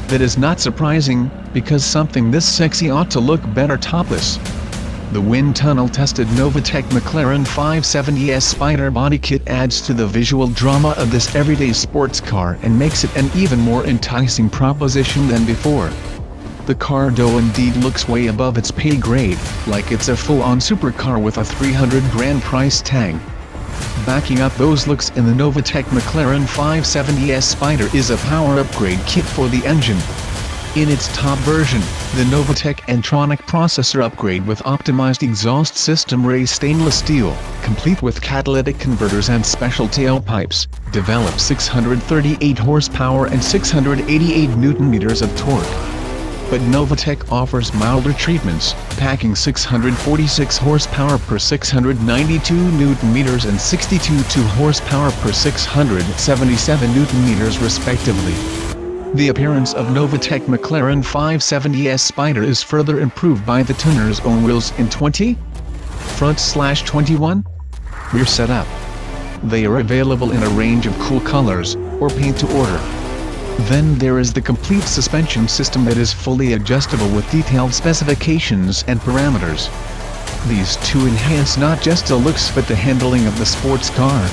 That is not surprising, because something this sexy ought to look better topless. The wind tunnel-tested Novitec McLaren 570S Spider body kit adds to the visual drama of this everyday sports car and makes it an even more enticing proposition than before. The car though indeed looks way above its pay grade, like it's a full-on supercar with a $300,000 price tag. Backing up those looks in the Novitec McLaren 570S Spider is a power upgrade kit for the engine. In its top version, the NOVITEC N-TRONIC processor upgrade with optimized exhaust system raised stainless steel, complete with catalytic converters and special tailpipes, develops 638 horsepower and 688 Nm of torque. But Novitec offers milder treatments, packing 646 horsepower per 692 Nm and 62 horsepower per 677 Nm respectively. The appearance of Novitec McLaren 570S Spider is further improved by the tuner's own wheels in 20 front/21 rear setup. They are available in a range of cool colors, or paint to order. Then there is the complete suspension system that is fully adjustable with detailed specifications and parameters. These two enhance not just the looks but the handling of the sports car.